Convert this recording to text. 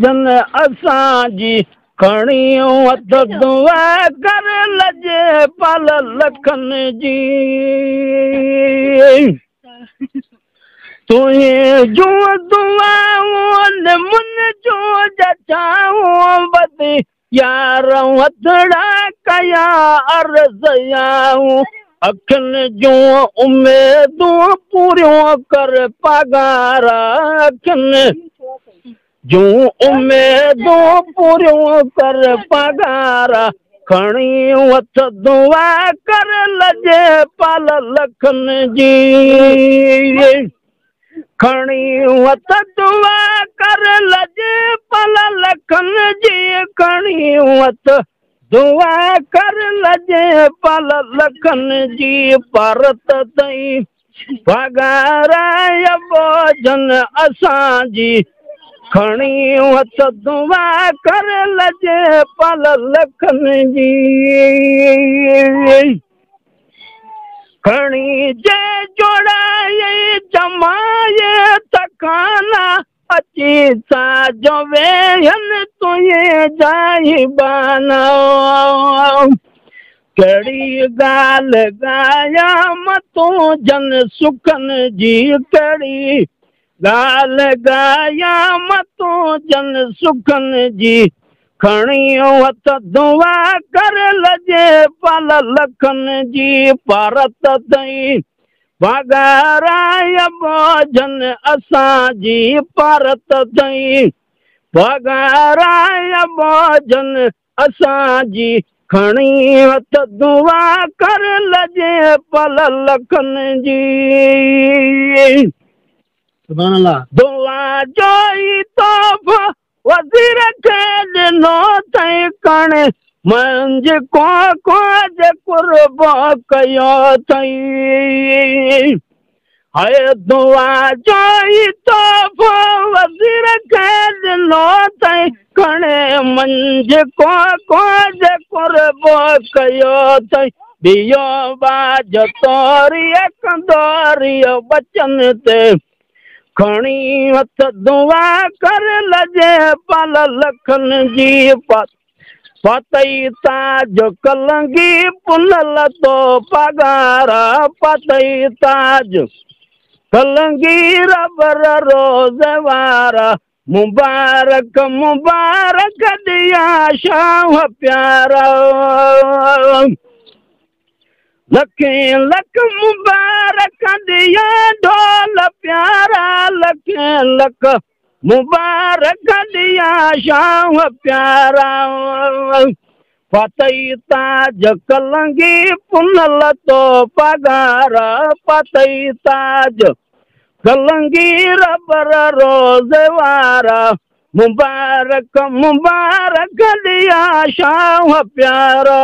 जन असांजी खणी हथ दुआ कर लजे पल लखन जी तुझे जो दुआऊं मुन जो जचाऊं बदी यार हथड़ा कया अर्ज़याऊं अखिन जो उम्मीदूं पूरियों कर पगारा अखिन जो उम्मीदूं पूरियों कर पगारा खणी हथ दुआ कर लजे पल लखन जी खणी हथ दुआ कर लजे पल लखन जी खणी हथ दुआ कर लजे पल लखन जी परत तई पगारा बोझन असांजी खणी हथ दुआ कर लजे पल लखन जी खणी जे जोड़ाए जमाए तखाना अची साजो वेहन तुझे जाई बाना कड़ी गाल गाया मतो जन सुखन जी कड़ी गाल गाया मतो जन सुखन जी खणी हथ दुआ कर लजे पल लखन जी परत तई पगारा बोझन असांजी परत तई पगारा बोझन असांजी खणी हथ दुआ कर लजे पल लखन जी सुभान अल्लाह दुआ जोई तोहफ़ो वज़ीर खे ॾिनो अथई कण मंझ को जे कुर्बो कयो अथई हाय दुआ जोई तोहफ़ो वज़ीर खे ॾिनो अथई कण मंझ को जे कुर्बो कयो अथई बियो बाज तोरी कंदोरी बचन ते खणी हथ दुआ कर लजे पल लखन जी पतई ताज कलंगी पुनल तो पगारा पतई ताज कलंगी रबर रोज़वारा मुबारक मुबारक दिया शाह प्यारा लखे लख मुबारक दिया ढोल प्यारा लखे लख मुबारक दिया शाह प्यारा पतई ताज कलंगी पुनल तो पगारा पतई ताज कलंगी रबर रोज़वारा मुबारक मुबारक दिया शाह प्यारा